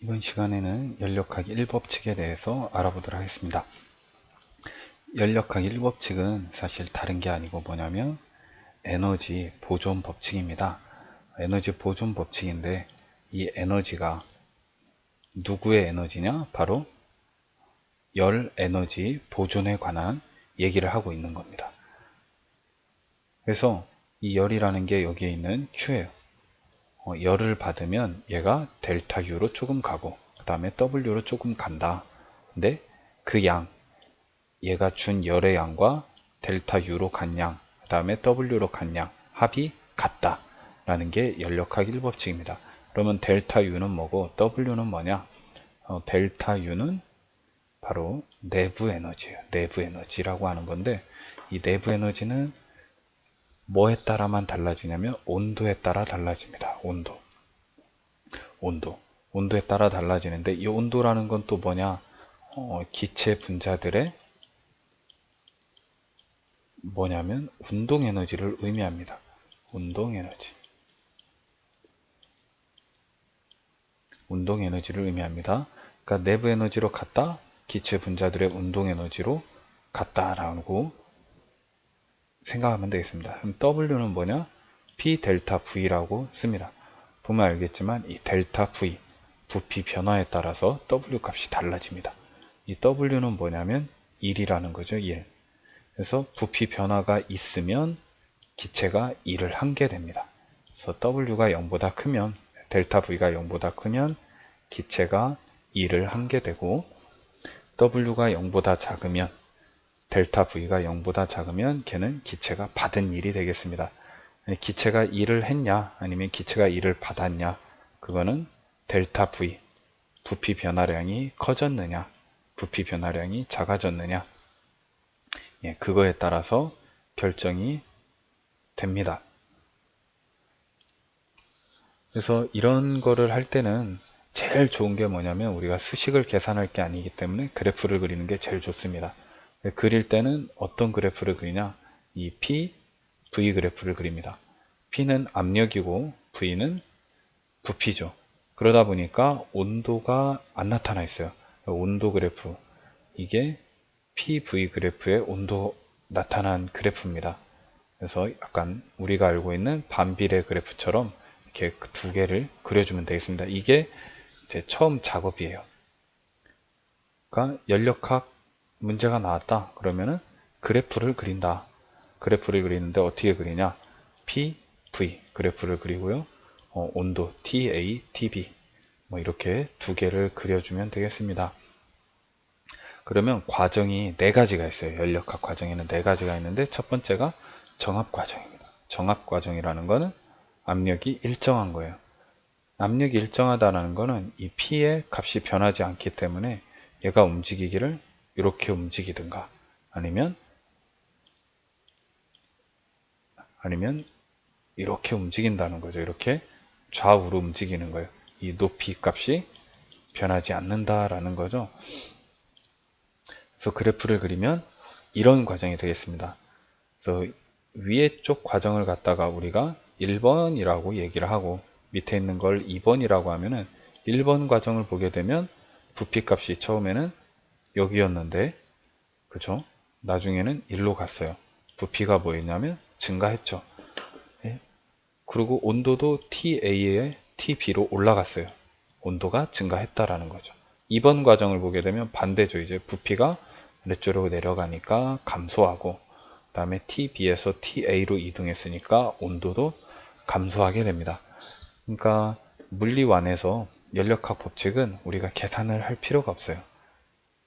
이번 시간에는 연력학 1법칙에 대해서 알아보도록 하겠습니다. 연력학 1법칙은 사실 다른 게 아니고 뭐냐면 에너지 보존 법칙입니다. 에너지 보존 법칙인데 이 에너지가 누구의 에너지냐? 바로 열 에너지 보존에 관한 얘기를 하고 있는 겁니다. 그래서 이 열이라는 게 여기에 있는 Q예요. 열을 받으면 얘가 델타 U로 조금 가고 그 다음에 W로 조금 간다. 근데 그 양, 얘가 준 열의 양과 델타 U로 간 양, 그 다음에 W로 간 양, 합이 같다 라는 게 연력학 1법칙입니다. 그러면 델타 U는 뭐고 W는 뭐냐? 델타 U는 바로 내부 에너지예요. 내부 에너지라고 하는 건데 이 내부 에너지는 뭐에 따라만 달라지냐면 온도에 따라 달라집니다. 온도에 따라 달라지는데 이 온도라는 건 또 뭐냐? 기체 분자들의 뭐냐면 운동 에너지를 의미합니다. 운동 에너지를 의미합니다. 그러니까 내부 에너지로 같다, 기체 분자들의 운동 에너지로 같다라고 생각하면 되겠습니다. 그럼 W는 뭐냐? P 델타 V라고 씁니다. 보면 알겠지만 이 델타 V, 부피 변화에 따라서 W 값이 달라집니다. 이 W는 뭐냐면 1이라는 거죠. 1. 그래서 부피 변화가 있으면 기체가 1을 한게 됩니다. 그래서 W가 0보다 크면 델타 V가 0보다 크면 기체가 1을 한게 되고 W가 0보다 작으면 델타 V가 0보다 작으면 걔는 기체가 받은 일이 되겠습니다. 기체가 1을 했냐 아니면 기체가 1을 받았냐 그거는 델타 V 부피 변화량이 커졌느냐 부피 변화량이 작아졌느냐 그거에 따라서 결정이 됩니다. 그래서 이런 거를 할 때는 제일 좋은 게 뭐냐면 우리가 수식을 계산할 게 아니기 때문에 그래프를 그리는 게 제일 좋습니다. 그릴 때는 어떤 그래프를 그리냐? 이 P, V 그래프를 그립니다. P는 압력이고 V는 부피죠. 그러다 보니까 온도가 안 나타나 있어요. 온도 그래프, 이게 PV 그래프의 온도 나타난 그래프입니다. 그래서 약간 우리가 알고 있는 반비례 그래프처럼 이렇게 두 개를 그려주면 되겠습니다. 이게 제 처음 작업이에요. 그러니까 연력학 문제가 나왔다 그러면은 그래프를 그린다. 그래프를 그리는데 어떻게 그리냐? P, V 그래프를 그리고요. 온도 TA, TB 뭐 이렇게 두 개를 그려주면 되겠습니다. 그러면 과정이 네 가지가 있어요. 연력학 과정에는 네 가지가 있는데 첫 번째가 정압 과정입니다. 정압 과정이라는 거는 압력이 일정한 거예요. 압력이 일정하다는 거는 이 P의 값이 변하지 않기 때문에 얘가 움직이기를 이렇게 움직이든가 아니면 이렇게 움직인다는 거죠. 이렇게 좌우로 움직이는 거예요. 이 높이 값이 변하지 않는다라는 거죠. 그래서 그래프를 그리면 이런 과정이 되겠습니다. 그래서 위에 쪽 과정을 갖다가 우리가 1번이라고 얘기를 하고 밑에 있는 걸 2번이라고 하면은 1번 과정을 보게 되면 부피 값이 처음에는 여기였는데 그죠? 나중에는 1로 갔어요. 부피가 뭐였냐면 증가했죠. 예? 그리고 온도도 TA에 TB로 올라갔어요. 온도가 증가했다라는 거죠. 2번 과정을 보게 되면 반대죠. 이제 부피가 아래쪽으로 내려가니까 감소하고 그 다음에 TB에서 TA로 이동했으니까 온도도 감소하게 됩니다. 그러니까 물리완에서 연력학 법칙은 우리가 계산을 할 필요가 없어요.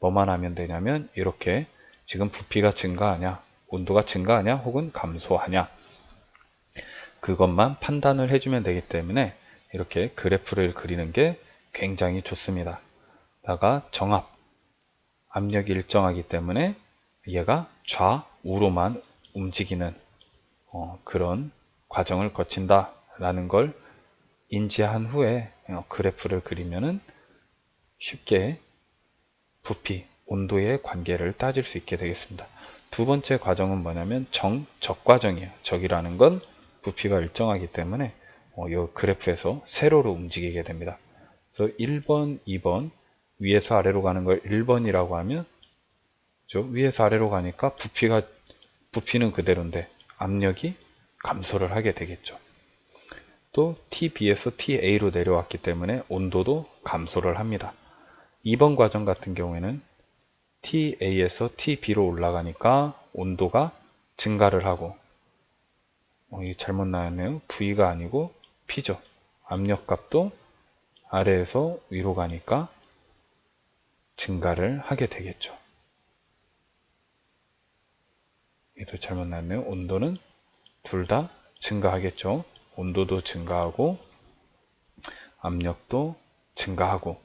뭐만 하면 되냐면 이렇게 지금 부피가 증가하냐 온도가 증가하냐 혹은 감소하냐 그것만 판단을 해주면 되기 때문에 이렇게 그래프를 그리는 게 굉장히 좋습니다. 다가 정압, 압력이 일정하기 때문에 얘가 좌우로만 움직이는 그런 과정을 거친다 라는 걸 인지한 후에 그래프를 그리면은 쉽게 부피, 온도의 관계를 따질 수 있게 되겠습니다. 두 번째 과정은 뭐냐면 적 과정이에요. 적이라는 건 부피가 일정하기 때문에 이 그래프에서 세로로 움직이게 됩니다. 그래서 1번, 2번 위에서 아래로 가는 걸 1번이라고 하면 위에서 아래로 가니까 부피는 그대로인데 압력이 감소를 하게 되겠죠. 또 TB에서 TA로 내려왔기 때문에 온도도 감소를 합니다. 2번 과정 같은 경우에는 TA에서 TB로 올라가니까 온도가 증가를 하고, 이게 잘못 나왔네요. V가 아니고 P죠. 압력값도 아래에서 위로 가니까 증가를 하게 되겠죠. 얘도 잘못 나왔네요. 온도는 둘 다 증가하겠죠. 온도도 증가하고 압력도 증가하고,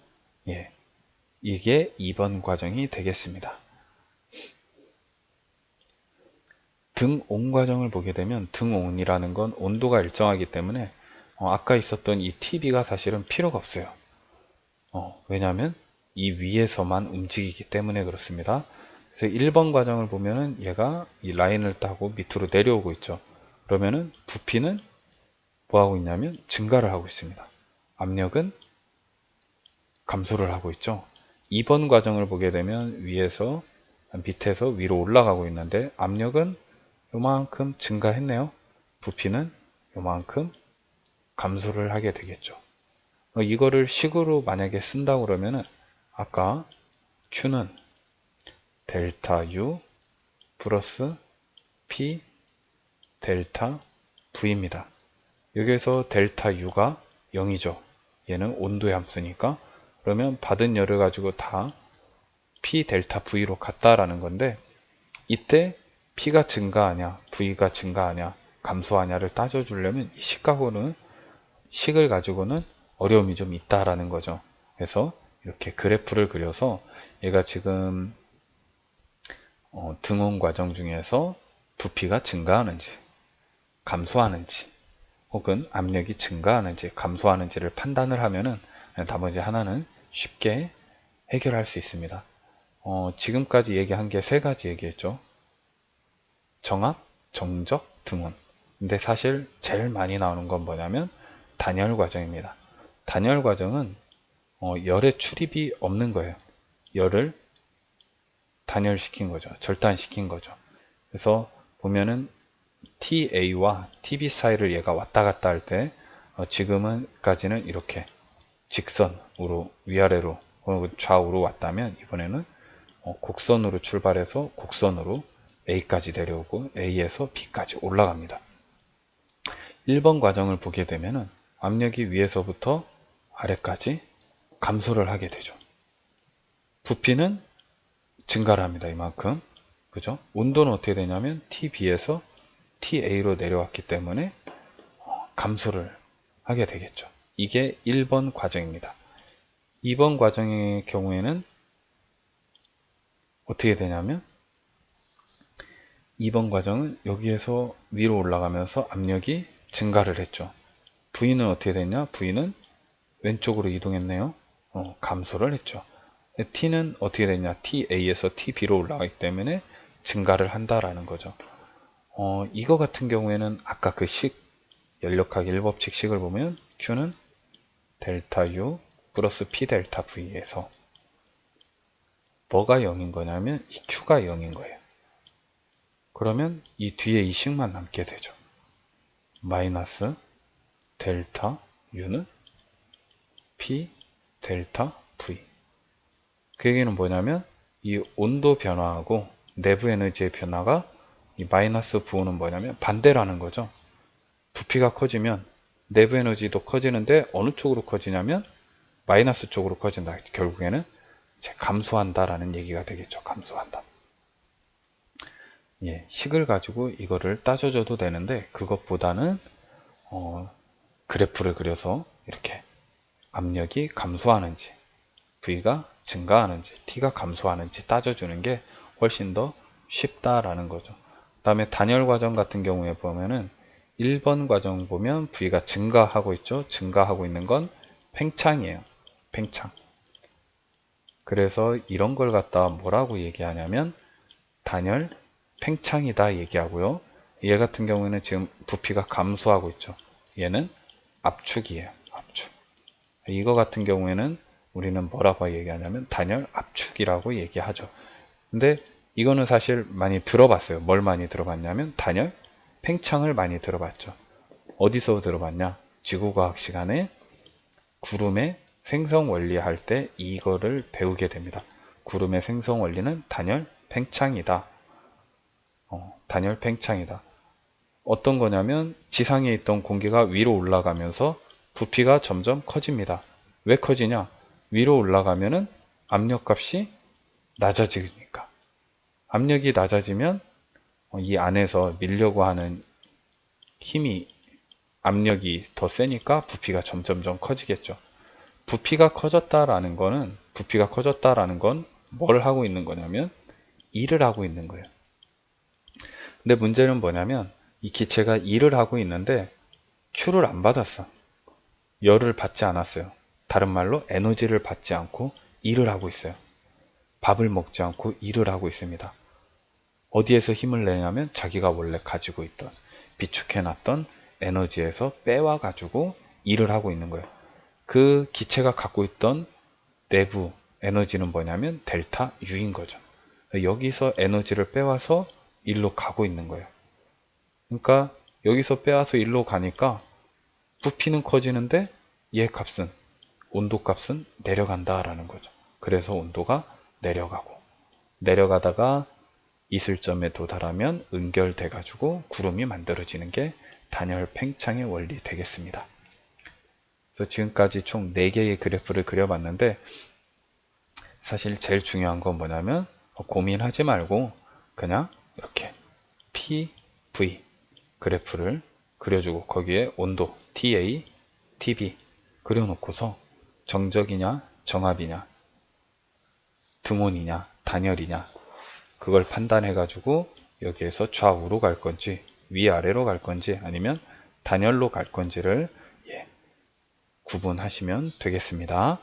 예, 이게 2번 과정이 되겠습니다. 등온 과정을 보게 되면 등온이라는 건 온도가 일정하기 때문에 아까 있었던 이 TB가 사실은 필요가 없어요. 왜냐하면 이 위에서만 움직이기 때문에 그렇습니다. 그래서 1번 과정을 보면은 얘가 이 라인을 따고 밑으로 내려오고 있죠. 그러면은 부피는 뭐 하고 있냐면 증가를 하고 있습니다. 압력은 감소를 하고 있죠. 2번 과정을 보게 되면 위에서 밑에서 위로 올라가고 있는데 압력은 요만큼 증가했네요. 부피는 요만큼 감소를 하게 되겠죠. 이거를 식으로 만약에 쓴다고 그러면은 아까 Q는 델타 U 플러스 P 델타 V입니다. 여기에서 델타 U가 0이죠. 얘는 온도의 함수니까. 그러면 받은 열을 가지고 다 P 델타 V로 같다라는 건데, 이때 P가 증가하냐 V가 증가하냐 감소하냐를 따져주려면 이 식을 가지고는 어려움이 좀 있다라는 거죠. 그래서 이렇게 그래프를 그려서 얘가 지금 등온 과정 중에서 부피가 증가하는지 감소하는지 혹은 압력이 증가하는지 감소하는지를 판단을 하면은 나머지 하나는 쉽게 해결할 수 있습니다. 지금까지 얘기한 게 세 가지 얘기했죠. 정압, 정적, 등온. 근데 사실 제일 많이 나오는 건 뭐냐면 단열 과정입니다. 단열 과정은 열의 출입이 없는 거예요. 열을 단열시킨 거죠. 절단시킨 거죠. 그래서 보면은 TA와 TB 사이를 얘가 왔다 갔다 할 때 지금까지는 이렇게 직선으로 위아래로 혹은 좌우로 왔다면 이번에는 곡선으로 출발해서 곡선으로 A까지 내려오고 A에서 B까지 올라갑니다. 1번 과정을 보게 되면은 압력이 위에서부터 아래까지 감소를 하게 되죠. 부피는 증가를 합니다. 이만큼. 그죠? 온도는 어떻게 되냐면 TB에서 TA로 내려왔기 때문에 감소를 하게 되겠죠. 이게 1번 과정입니다. 2번 과정의 경우에는 어떻게 되냐면 2번 과정은 여기에서 위로 올라가면서 압력이 증가를 했죠. V는 어떻게 됐냐? V는 왼쪽으로 이동했네요. 감소를 했죠. T는 어떻게 됐냐? TA에서 TB로 올라가기 때문에 증가를 한다라는 거죠. 이거 같은 경우에는 아까 그 연력학 1법칙 식을 보면 Q는 델타 U 플러스 P 델타 V에서 뭐가 0인 거냐면 이 Q가 0인 거예요. 그러면 이 뒤에 이 식만 남게 되죠. 마이너스 델타 U는 P 델타 V. 그 얘기는 뭐냐면 이 온도 변화하고 내부 에너지의 변화가 이 마이너스 부호는 뭐냐면 반대라는 거죠. 부피가 커지면 내부 에너지도 커지는데 어느 쪽으로 커지냐면 마이너스 쪽으로 커진다. 결국에는 이제 감소한다라는 얘기가 되겠죠. 감소한다. 예, 식을 가지고 이거를 따져줘도 되는데 그것보다는 그래프를 그려서 이렇게 압력이 감소하는지 V가 증가하는지 T가 감소하는지 따져주는 게 훨씬 더 쉽다라는 거죠. 그 다음에 단열 과정 같은 경우에 보면은 1번 과정 보면 V가 증가하고 있죠. 증가하고 있는 건 팽창이에요. 팽창. 그래서 이런 걸 갖다 뭐라고 얘기하냐면 단열 팽창이다 얘기하고요. 얘 같은 경우에는 지금 부피가 감소하고 있죠. 얘는 압축이에요. 압축. 이거 같은 경우에는 우리는 뭐라고 얘기하냐면 단열 압축이라고 얘기하죠. 근데 이거는 사실 많이 들어봤어요. 뭘 많이 들어봤냐면 단열 팽창을 많이 들어봤죠. 어디서 들어봤냐? 지구과학 시간에 구름의 생성 원리 할 때 이거를 배우게 됩니다. 구름의 생성 원리는 단열 팽창이다. 단열 팽창이다. 어떤 거냐면 지상에 있던 공기가 위로 올라가면서 부피가 점점 커집니다. 왜 커지냐? 위로 올라가면은 압력값이 낮아지니까. 압력이 낮아지면 이 안에서 밀려고 하는 힘이 압력이 더 세니까 부피가 점점점 커지겠죠. 부피가 커졌다라는 건 뭘 하고 있는 거냐면 일을 하고 있는 거예요. 근데 문제는 뭐냐면 이 기체가 일을 하고 있는데 Q를 안 받았어. 열을 받지 않았어요. 다른 말로 에너지를 받지 않고 일을 하고 있어요. 밥을 먹지 않고 일을 하고 있습니다. 어디에서 힘을 내냐면 자기가 원래 가지고 있던 비축해놨던 에너지에서 빼와가지고 일을 하고 있는 거예요. 그 기체가 갖고 있던 내부 에너지는 뭐냐면 델타 U인 거죠. 여기서 에너지를 빼와서 일로 가고 있는 거예요. 그러니까 여기서 빼와서 일로 가니까 부피는 커지는데 얘 값은 온도 값은 내려간다라는 거죠. 그래서 온도가 내려가다가 이슬점에 도달하면 응결돼 가지고 구름이 만들어지는 게 단열 팽창의 원리 되겠습니다. 그래서 지금까지 총 4개의 그래프를 그려봤는데 사실 제일 중요한 건 뭐냐면 고민하지 말고 그냥 이렇게 PV 그래프를 그려주고 거기에 온도 TA, TB 그려놓고서 정적이냐 정압이냐 등온이냐 단열이냐 그걸 판단해 가지고 여기에서 좌우로 갈 건지 위아래로 갈 건지 아니면 단열로 갈 건지를 구분하시면 되겠습니다.